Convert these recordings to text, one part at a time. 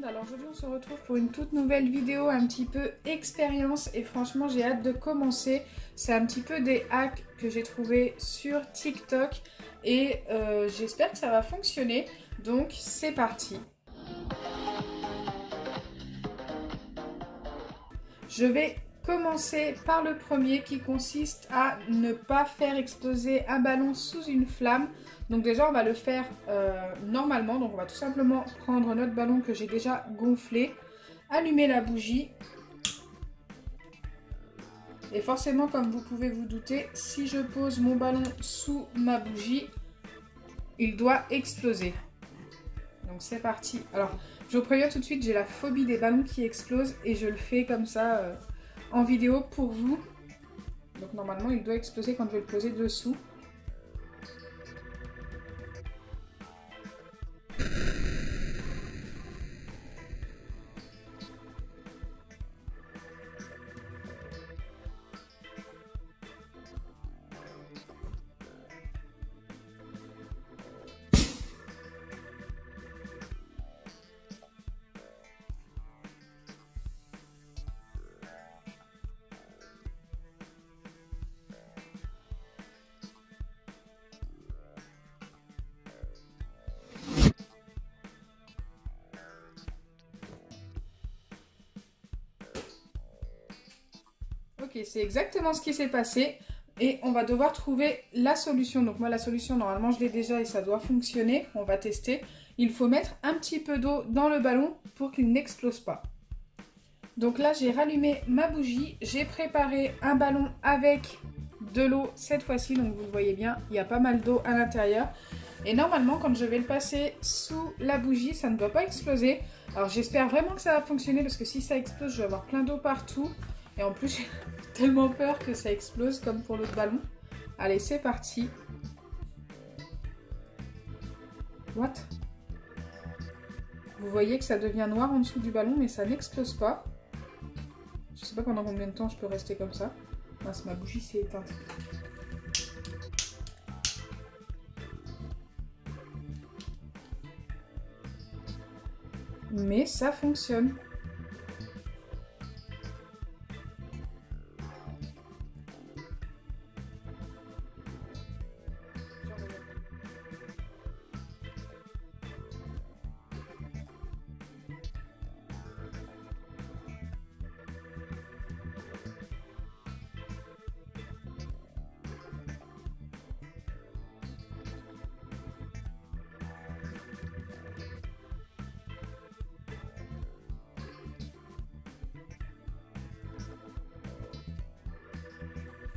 alors aujourd'hui on se retrouve pour une toute nouvelle vidéo un petit peu expérience et franchement j'ai hâte de commencer. C'est un petit peu des hacks que j'ai trouvé sur TikTok et j'espère que ça va fonctionner, donc c'est parti. Je vais commencer par le premier qui consiste à ne pas faire exploser un ballon sous une flamme. Donc déjà on va le faire normalement, donc on va tout simplement prendre notre ballon que j'ai déjà gonflé, allumer la bougie et forcément comme vous pouvez vous douter, si je pose mon ballon sous ma bougie, il doit exploser. Donc c'est parti. Alors je vous préviens tout de suite, j'ai la phobie des ballons qui explosent et je le fais comme ça en vidéo pour vous. Donc normalement il doit exploser quand je vais le poser dessous. Ok, c'est exactement ce qui s'est passé et on va devoir trouver la solution. Donc moi la solution normalement je l'ai déjà et ça doit fonctionner, on va tester. Il faut mettre un petit peu d'eau dans le ballon pour qu'il n'explose pas. Donc là j'ai rallumé ma bougie, j'ai préparé un ballon avec de l'eau cette fois-ci, donc vous le voyez bien, il y a pas mal d'eau à l'intérieur. Et normalement quand je vais le passer sous la bougie, ça ne doit pas exploser. Alors j'espère vraiment que ça va fonctionner parce que si ça explose, je vais avoir plein d'eau partout. Et en plus, j'ai tellement peur que ça explose comme pour l'autre ballon. Allez, c'est parti. What? Vous voyez que ça devient noir en dessous du ballon, mais ça n'explose pas. Je sais pas pendant combien de temps je peux rester comme ça. Mince, ma bougie s'est éteinte. Mais ça fonctionne.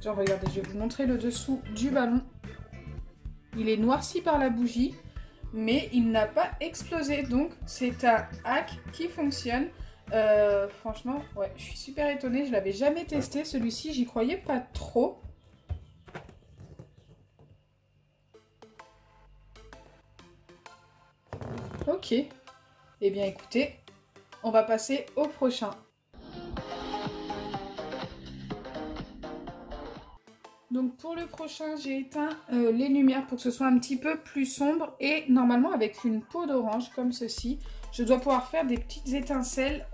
Genre regardez, je vais vous montrer le dessous du ballon. Il est noirci par la bougie, mais il n'a pas explosé. Donc c'est un hack qui fonctionne. Franchement, ouais, je suis super étonnée. Je l'avais jamais testé. Celui-ci, j'y croyais pas trop. Ok. Eh bien écoutez, on va passer au prochain. Donc pour le prochain, j'ai éteint les lumières pour que ce soit un petit peu plus sombre. Et normalement avec une peau d'orange comme ceci, je dois pouvoir faire des petites étincelles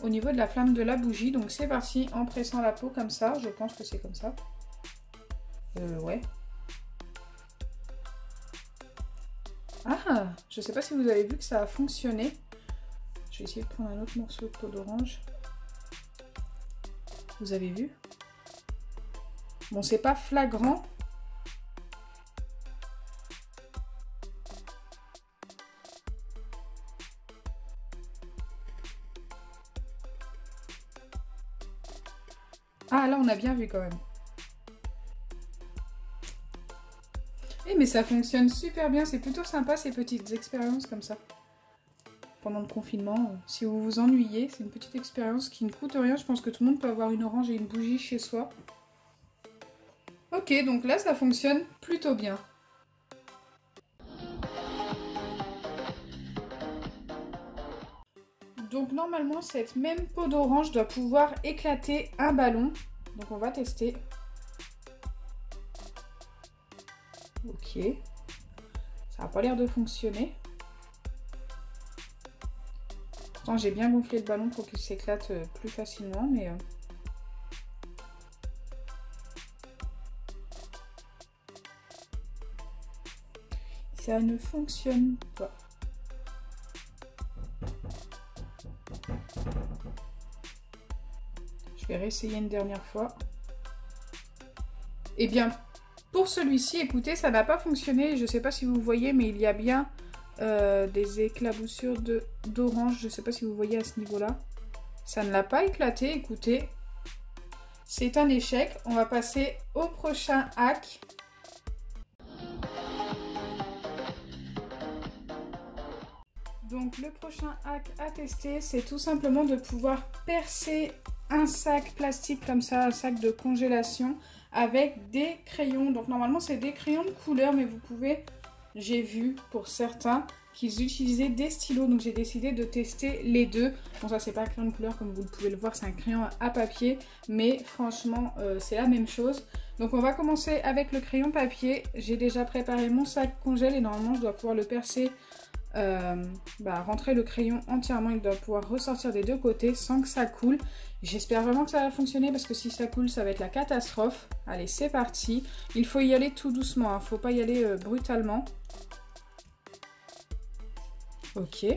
au niveau de la flamme de la bougie. Donc c'est parti en pressant la peau comme ça. Je pense que c'est comme ça. Ouais. Ah, je sais pas si vous avez vu que ça a fonctionné. Je vais essayer de prendre un autre morceau de peau d'orange. Vous avez vu ? Bon, c'est pas flagrant. Ah, là, on a bien vu quand même. Eh, mais ça fonctionne super bien. C'est plutôt sympa, ces petites expériences comme ça. Pendant le confinement, si vous vous ennuyez, c'est une petite expérience qui ne coûte rien. Je pense que tout le monde peut avoir une orange et une bougie chez soi. Ok, donc là, ça fonctionne plutôt bien. Donc normalement, cette même peau d'orange doit pouvoir éclater un ballon. Donc on va tester. Ok. Ça n'a pas l'air de fonctionner. Pourtant j'ai bien gonflé le ballon pour qu'il s'éclate plus facilement, mais... ça ne fonctionne pas. Je vais réessayer une dernière fois. Eh bien, pour celui-ci, écoutez, ça n'a pas fonctionné. Je ne sais pas si vous voyez, mais il y a bien des éclaboussures d'orange. Je ne sais pas si vous voyez à ce niveau-là. Ça ne l'a pas éclaté, écoutez. C'est un échec. On va passer au prochain hack. Donc le prochain hack à tester, c'est tout simplement de pouvoir percer un sac plastique comme ça, un sac de congélation avec des crayons. Donc normalement c'est des crayons de couleur, mais vous pouvez, j'ai vu pour certains qu'ils utilisaient des stylos, donc j'ai décidé de tester les deux. Bon, ça c'est pas un crayon de couleur comme vous pouvez le voir, c'est un crayon à papier, mais franchement c'est la même chose. Donc on va commencer avec le crayon papier. J'ai déjà préparé mon sac congèle et normalement je dois pouvoir le percer, rentrer le crayon entièrement. Il doit pouvoir ressortir des deux côtés sans que ça coule. J'espère vraiment que ça va fonctionner parce que si ça coule ça va être la catastrophe. Allez, c'est parti. Il faut y aller tout doucement, hein. Faut pas y aller brutalement. Ok.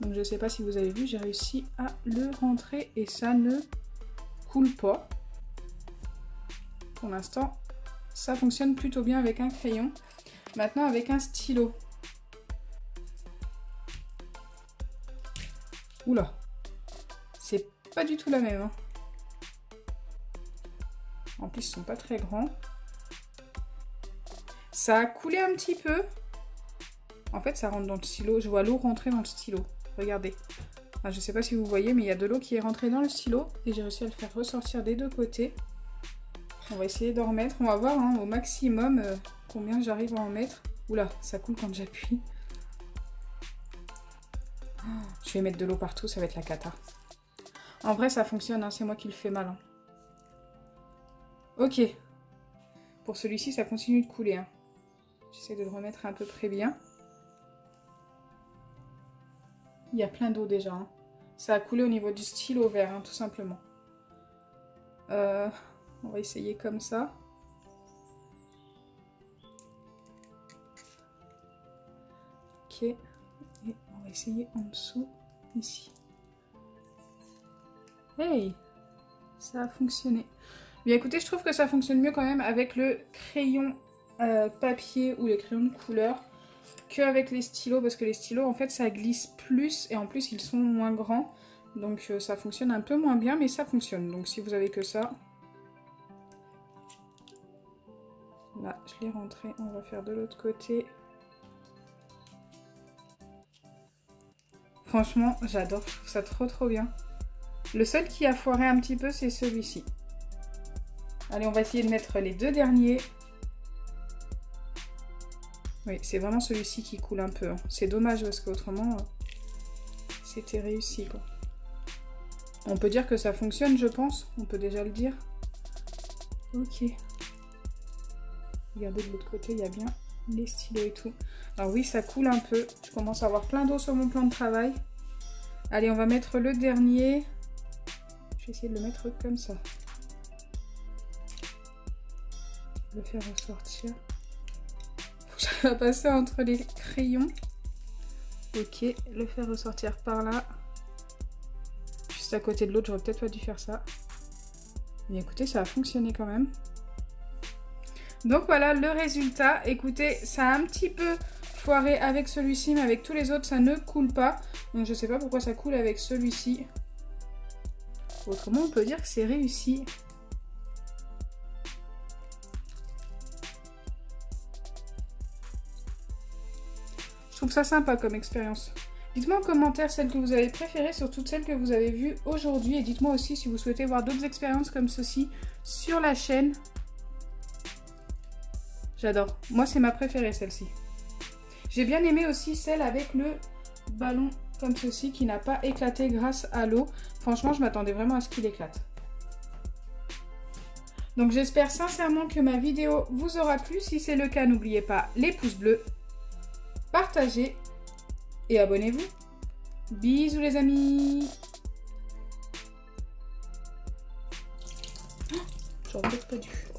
Donc je sais pas si vous avez vu, j'ai réussi à le rentrer et ça ne coule pas. Pour l'instant, ça fonctionne plutôt bien avec un crayon. Maintenant avec un stylo. Oula, c'est pas du tout la même. Hein. En plus, ils sont pas très grands. Ça a coulé un petit peu. En fait, ça rentre dans le stylo. Je vois l'eau rentrer dans le stylo. Regardez. Enfin, je sais pas si vous voyez, mais il y a de l'eau qui est rentrée dans le stylo. Et j'ai réussi à le faire ressortir des deux côtés. On va essayer d'en remettre. On va voir hein, au maximum combien j'arrive à en mettre. Oula, ça coule quand j'appuie. Oh, je vais mettre de l'eau partout, ça va être la cata. En vrai, ça fonctionne, hein, c'est moi qui le fais mal. Hein. Ok. Pour celui-ci, ça continue de couler. Hein. J'essaie de le remettre à peu près bien. Il y a plein d'eau déjà. Hein. Ça a coulé au niveau du stylo vert, hein, tout simplement. On va essayer comme ça. Ok. Et on va essayer en dessous, ici. Hey! Ça a fonctionné. Bien écoutez, je trouve que ça fonctionne mieux quand même avec le crayon papier ou les crayons de couleur qu'avec les stylos, parce que les stylos en fait ça glisse plus et en plus ils sont moins grands, donc ça fonctionne un peu moins bien, mais ça fonctionne. Donc si vous avez que ça, là je l'ai rentré, on va faire de l'autre côté. Franchement j'adore, je trouve ça trop bien. Le seul qui a foiré un petit peu c'est celui-ci. Allez, on va essayer de mettre les deux derniers. Oui, c'est vraiment celui-ci qui coule un peu. Hein. C'est dommage parce qu'autrement, c'était réussi, quoi. On peut dire que ça fonctionne, je pense. On peut déjà le dire. Ok. Regardez de l'autre côté, il y a bien les stylos et tout. Alors oui, ça coule un peu. Je commence à avoir plein d'eau sur mon plan de travail. Allez, on va mettre le dernier. Je vais essayer de le mettre comme ça. Le faire ressortir. Faut que j'arrive à passer entre les crayons. Ok, le faire ressortir par là. Juste à côté de l'autre, j'aurais peut-être pas dû faire ça. Mais écoutez, ça a fonctionné quand même. Donc voilà le résultat. Écoutez, ça a un petit peu foiré avec celui-ci, mais avec tous les autres, ça ne coule pas. Donc je sais pas pourquoi ça coule avec celui-ci. Autrement, on peut dire que c'est réussi. Je trouve ça sympa comme expérience. Dites-moi en commentaire celle que vous avez préférée sur toutes celles que vous avez vues aujourd'hui. Et dites-moi aussi si vous souhaitez voir d'autres expériences comme ceci sur la chaîne. J'adore. Moi, c'est ma préférée, celle-ci. J'ai bien aimé aussi celle avec le ballon comme ceci qui n'a pas éclaté grâce à l'eau. Franchement, je m'attendais vraiment à ce qu'il éclate. Donc, j'espère sincèrement que ma vidéo vous aura plu. Si c'est le cas, n'oubliez pas les pouces bleus. Partagez et abonnez-vous. Bisous les amis. J'aurais peut-être pas dû.